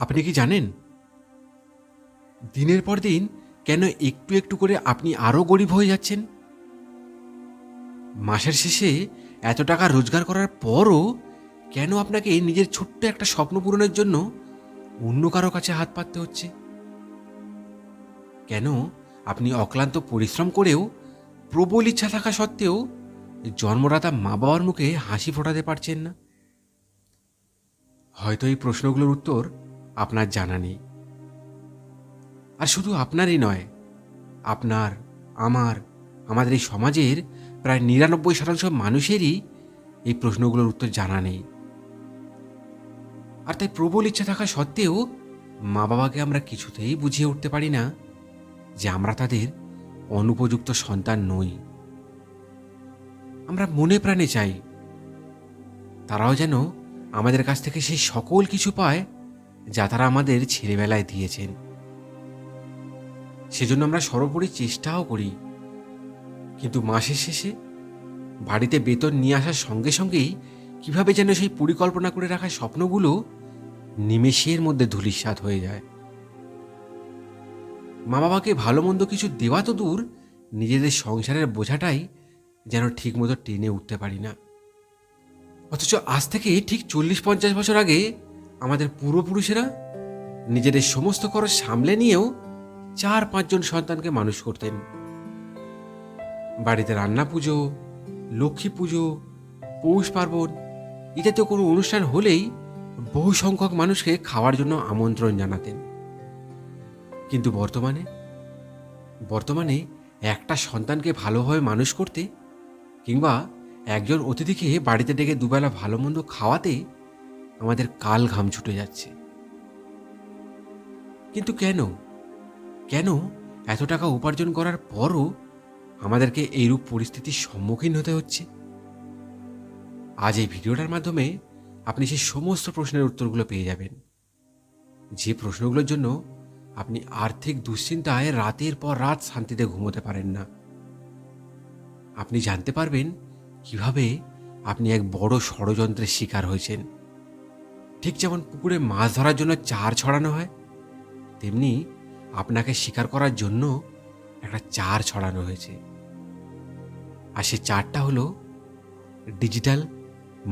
আপনি কি জানেন দিনের পর দিন কেন একটু একটু করে আপনি আরও গরিব হয়ে যাচ্ছেন? মাসের শেষে এত টাকা রোজগার করার পরও কেন আপনাকে নিজের ছোট্ট একটা স্বপ্ন পূরণের জন্য অন্য কারো কাছে হাত পাততে হচ্ছে? কেন আপনি অক্লান্ত পরিশ্রম করেও প্রবল ইচ্ছা থাকা সত্ত্বেও জন্মদাতা মা বাবার মুখে হাসি ফোটাতে পারছেন না? হয়তো এই প্রশ্নগুলোর উত্তর আপনার জানা নেই। আর শুধু আপনারই নয়, আপনার, আমার, আমাদের এই সমাজের প্রায় ৯৯% মানুষেরই এই প্রশ্নগুলোর উত্তর জানা নেই। আর তাই প্রবল ইচ্ছা থাকা সত্ত্বেও মা বাবাকে আমরা কিছুতেই বুঝিয়ে উঠতে পারি না যে আমরা তাদের অনুপযুক্ত সন্তান নই। আমরা মনে প্রাণে চাই তারাও যেন আমাদের কাছ থেকে সেই সকল কিছু পায় যা তারা আমাদের ছেলেবেলায় দিয়েছেন। সেজন্য আমরা সর্বোপরি চেষ্টাও করি, কিন্তু মাসের শেষে বাড়িতে বেতন নিয়ে আসার সঙ্গে সঙ্গেই কিভাবে যেন সেই পরিকল্পনা করে রাখা স্বপ্নগুলো নিমেষের মধ্যে ধূলিসাৎ হয়ে যায়। মা বাবাকে ভালো মন্দ কিছু দেওয়া তো দূর, নিজেদের সংসারের বোঝাটাই যেন ঠিকমতো টেনে উঠতে পারি না। অথচ আজ থেকে ঠিক ৪০-৫০ বছর আগে আমাদের পূর্বপুরুষেরা নিজেদের সমস্ত খরচ সামলে নিয়েও ৪-৫ জন সন্তানকে মানুষ করতেন। বাড়িতে রান্না পুজো, লক্ষ্মী পুজো, পৌষ পার্বণ এ জাতীয় কোনো অনুষ্ঠান হলেই বহু সংখ্যক মানুষকে খাওয়ার জন্য আমন্ত্রণ জানাতেন। কিন্তু বর্তমানে একটা সন্তানকে ভালোভাবে মানুষ করতে কিংবা একজন অতিথিকে বাড়িতে ডেকে দুবেলা ভালো মন্দ খাওয়াতে আমাদের কাল ঘাম ছুটে যাচ্ছে। কিন্তু কেন কেন এত টাকা উপার্জন করার পরও আমাদেরকে এইরূপ পরিস্থিতির সম্মুখীন হতে হচ্ছে? আজ এই ভিডিওটার মাধ্যমে আপনি সেই সমস্ত প্রশ্নের উত্তরগুলো পেয়ে যাবেন, যে প্রশ্নগুলোর জন্য আপনি আর্থিক দুশ্চিন্তায় রাতের পর রাত শান্তিতে ঘুমোতে পারেন না। আপনি জানতে পারবেন কিভাবে আপনি এক বড় ষড়যন্ত্রের শিকার হয়েছেন। ঠিক যেমন পুকুরে মাছ ধরার জন্য চার ছড়ানো হয়, তেমনি আপনাকে শিকার করার জন্য একটা চার ছড়ানো হয়েছে। আর সে চারটা হলো ডিজিটাল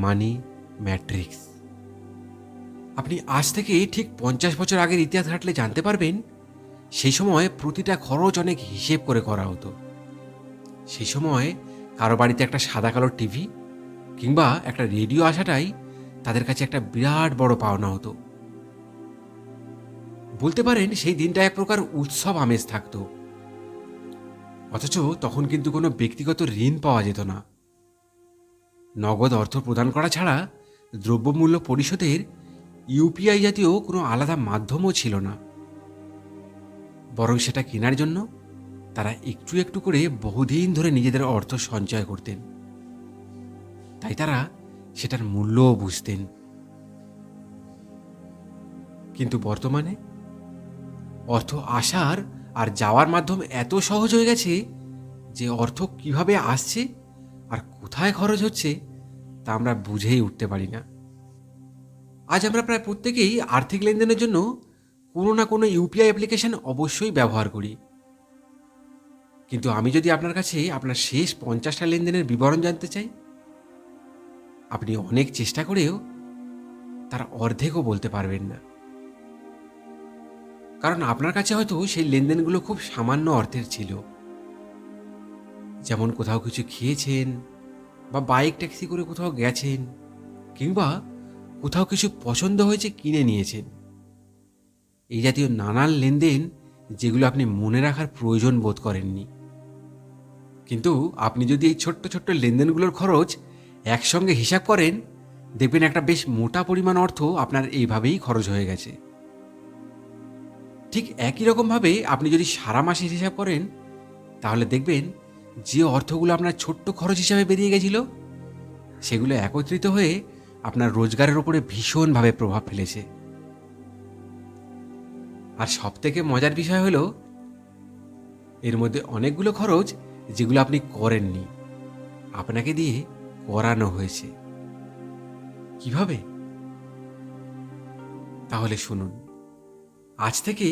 মানি ম্যাট্রিক্স। আপনি আজ থেকে ঠিক ৫০ বছর আগের ইতিহাস ঘাঁটলে জানতে পারবেন সেই সময় প্রতিটা খরচ অনেক হিসেব করে করা হতো। সেই সময় কারো বাড়িতে একটা সাদা কালো টিভি কিংবা একটা রেডিও আসাটাই তাদের কাছে একটা বিরাট বড় পাওনা হতো। বলতে পারেন সেই দিনটা এক প্রকার উৎসব আমেজ থাকতো। অথচ তখন কিন্তু কোনো ব্যক্তিগত ঋণ পাওয়া যেত না। নগদ অর্থ প্রদান করা ছাড়া দ্রব্যমূল্য পরিশোধের ইউপিআই জাতীয় কোনো আলাদা মাধ্যমও ছিল না। বরং সেটা কেনার জন্য তারা একটু একটু করে বহুদিন ধরে নিজেদের অর্থ সঞ্চয় করতেন। তাই তারা সেটার মূল্যও বুঝতেন। কিন্তু বর্তমানে অর্থ আসার আর যাওয়ার মাধ্যম এত সহজ হয়ে গেছে যে অর্থ কিভাবে আসছে আর কোথায় খরচ হচ্ছে তা আমরা বুঝেই উঠতে পারি না। আজ আমরা প্রায় প্রত্যেকেই আর্থিক লেনদেনের জন্য কোনো না কোনো ইউপিআই অ্যাপ্লিকেশন অবশ্যই ব্যবহার করি। কিন্তু আমি যদি আপনার কাছে আপনার শেষ ৫০টা লেনদেনের বিবরণ জানতে চাই, আপনি অনেক চেষ্টা করেও তার অর্ধেকও বলতে পারবেন না। কারণ আপনার কাছে হয়তো সেই লেনদেনগুলো খুব সামান্য অর্থের ছিল, যেমন কোথাও কিছু খেয়েছেন বা বাইক ট্যাক্সি করে কোথাও গেছেন কিংবা কোথাও কিছু পছন্দ হয়েছে কিনে নিয়েছেন। এই জাতীয় নানান লেনদেন যেগুলো আপনি মনে রাখার প্রয়োজন বোধ করেননি। কিন্তু আপনি যদি এই ছোট্ট ছোট্ট লেনদেনগুলোর খরচ একসঙ্গে হিসাব করেন, দেখবেন একটা বেশ মোটা পরিমাণ অর্থ আপনার এইভাবেই খরচ হয়ে গেছে। ঠিক একই রকমভাবে আপনি যদি সারা মাসের হিসাব করেন, তাহলে দেখবেন যে অর্থগুলো আপনার ছোট্ট খরচ হিসাবে বেরিয়ে গেছিল সেগুলো একত্রিত হয়ে আপনার রোজগারের ওপরে ভীষণভাবে প্রভাব ফেলেছে। আর সবথেকে মজার বিষয় হলো এর মধ্যে অনেকগুলো খরচ যেগুলো আপনি করেননি, আপনাকে দিয়ে করানো হয়েছে। কিভাবে? তাহলে শুনুন। আজ থেকে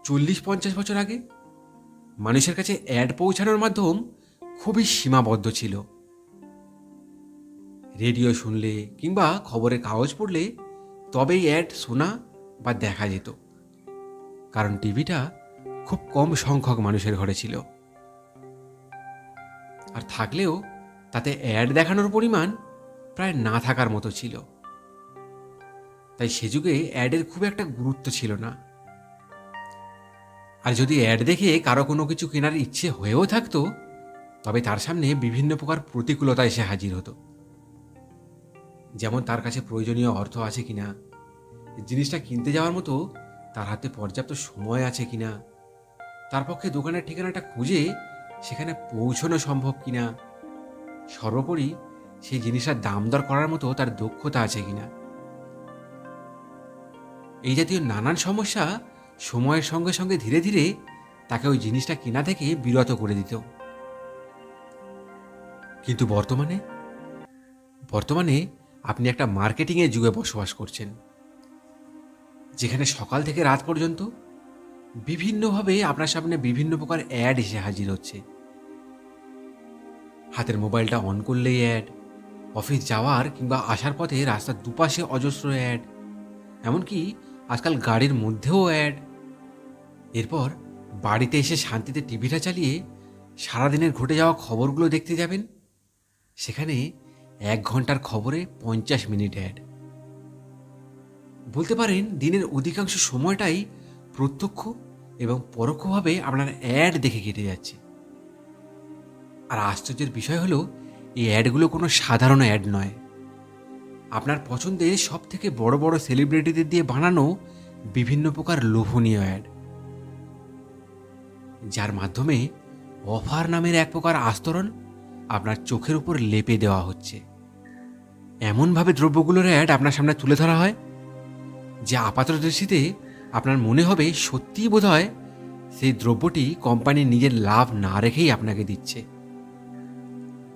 40-50 বছর আগে মানুষের কাছে অ্যাড পৌঁছানোর মাধ্যম খুবই সীমাবদ্ধ ছিল। রেডিও শুনলে কিংবা খবরের কাগজ পড়লে তবেই অ্যাড শোনা বা দেখা যেত, কারণ টিভিটা খুব কম সংখ্যক মানুষের ঘরে ছিল। আর থাকলেও তাতে অ্যাড দেখানোর পরিমাণ প্রায় না থাকার মতো ছিল। তাই সে যুগে অ্যাডের খুব একটা গুরুত্ব ছিল না। আর যদি অ্যাড দেখে কারো কোনো কিছু কেনার ইচ্ছে হয়েও থাকতো, তবে তার সামনে বিভিন্ন প্রকার প্রতিকূলতা এসে হাজির হতো। যেমন তার কাছে প্রয়োজনীয় অর্থ আছে কিনা, জিনিসটা কিনতে যাওয়ার মতো তার হাতে পর্যাপ্ত সময় আছে কিনা, তার পক্ষে দোকানের ঠিকানাটা খুঁজে সেখানে পৌঁছানো সম্ভব কিনা, সর্বোপরি সেই জিনিসটার দাম দর করার মতো তার দক্ষতা আছে কিনা। এই জাতীয় নানান সমস্যা সময়ের সঙ্গে সঙ্গে ধীরে ধীরে তাকে ওই জিনিসটা কেনা থেকে বিরত করে দিত। কিন্তু বর্তমানে আপনি একটা মার্কেটিংয়ের যুগে বসবাস করছেন, যেখানে সকাল থেকে রাত পর্যন্ত বিভিন্নভাবে আপনার সামনে বিভিন্ন প্রকার অ্যাড এসে হাজির হচ্ছে। হাতের মোবাইলটা অন করলেই অ্যাড, অফিস যাওয়ার কিংবা আসার পথে রাস্তার দুপাশে অজস্র অ্যাড, এমনকি আজকাল গাড়ির মধ্যেও অ্যাড। এরপর বাড়িতে এসে শান্তিতে টিভিটা চালিয়ে সারাদিনের ঘটে যাওয়া খবরগুলো দেখতে যাবেন, সেখানে 1 ঘন্টার খবরে 50 মিনিট অ্যাড। বলতে পারেন দিনের অধিকাংশ সময়টাই প্রত্যক্ষ এবং পরোক্ষভাবে আপনার অ্যাড দেখে কেটে যাচ্ছে। আর আশ্চর্যের বিষয় হলো, এই অ্যাডগুলো কোনো সাধারণ অ্যাড নয়। আপনার পছন্দের সব থেকে বড় বড় সেলিব্রিটিদের দিয়ে বানানো বিভিন্ন প্রকার লোভনীয় অ্যাড, যার মাধ্যমে অফার নামের এক প্রকার আস্তরণ আপনার চোখের উপর লেপে দেওয়া হচ্ছে। এমনভাবে দ্রব্যগুলোর অ্যাড আপনার সামনে তুলে ধরা হয় যে আপাত দৃষ্টিতে আপনার মনে হবে সত্যিই বোধহয় সেই দ্রব্যটি কোম্পানি নিজের লাভ না রেখেই আপনাকে দিচ্ছে।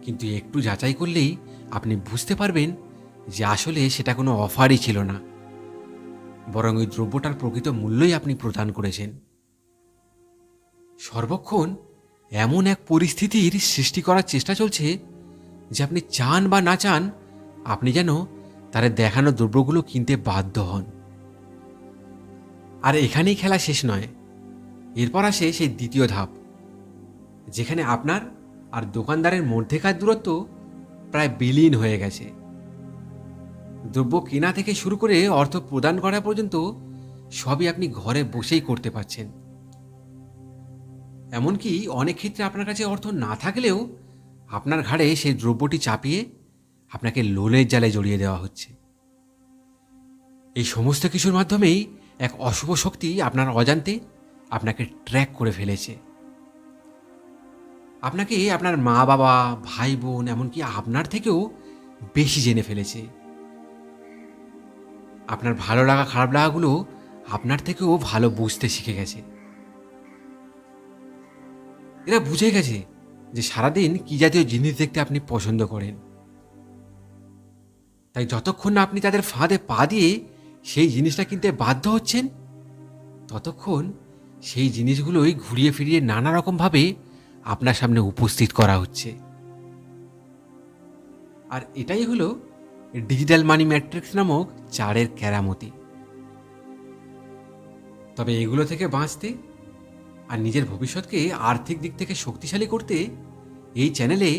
কিন্তু একটু যাচাই করলেই আপনি বুঝতে পারবেন যে আসলে সেটা কোনো অফারই ছিল না, বরং ওই দ্রব্যটার প্রকৃত মূল্যই আপনি প্রদান করেছেন। সর্বক্ষণ এমন এক পরিস্থিতির সৃষ্টি করার চেষ্টা চলছে যে আপনি চান বা না চান, আপনি যেন তার দেখানো দ্রব্যগুলো কিনতে বাধ্য হন। আর এখানেই খেলা শেষ নয়, এরপর আসে সেই দ্বিতীয় ধাপ, যেখানে আপনার আর দোকানদারের মধ্যেকার দূরত্ব প্রায় বিলীন হয়ে গেছে। দ্রব্য কেনা থেকে শুরু করে অর্থ প্রদান করা পর্যন্ত সবই আপনি ঘরে বসেই করতে পারছেন। এমনকি অনেক ক্ষেত্রে আপনার কাছে অর্থ না থাকলেও আপনার ঘাড়ে সেই দ্রব্যটি চাপিয়ে আপনাকে লোনের জালে জড়িয়ে দেওয়া হচ্ছে। এই সমস্ত কিছুর মাধ্যমেই এক অশুভ শক্তি আপনার অজান্তে আপনাকে ট্র্যাক করে ফেলেছে। আপনাকে আপনার মা বাবা, ভাই বোন, এমনকি আপনার থেকেও বেশি জেনে ফেলেছে। আপনার ভালো লাগা খারাপ লাগাগুলো আপনার থেকেও ভালো বুঝতে শিখে গেছে। এরা বুঝে গেছে যে সারাদিন কি জাতীয় জিনিস দেখতে আপনি পছন্দ করেন। তাই যতক্ষণ না আপনি তাদের ফাঁদে পা দিয়ে সেই জিনিসটা কিনতে বাধ্য হচ্ছেন, ততক্ষণ সেই জিনিসগুলোই ঘুরিয়ে ফিরিয়ে নানা রকমভাবে আপনার সামনে উপস্থিত করা হচ্ছে। আর এটাই হলো ডিজিটাল মানি ম্যাট্রিক্স নামক চারের কেরামতি। তবে এগুলো থেকে বাঁচতে আর নিজের ভবিষ্যৎকে আর্থিক দিক থেকে শক্তিশালী করতে এই চ্যানেলে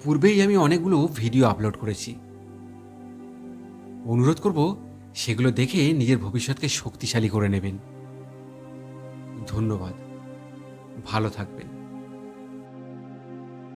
পূর্বেই আমি অনেকগুলো ভিডিও আপলোড করেছি। অনুরোধ করব সেগুলো দেখে নিজের ভবিষ্যৎকে শক্তিশালী করে নেবেন। ধন্যবাদ, ভালো থাকবেন।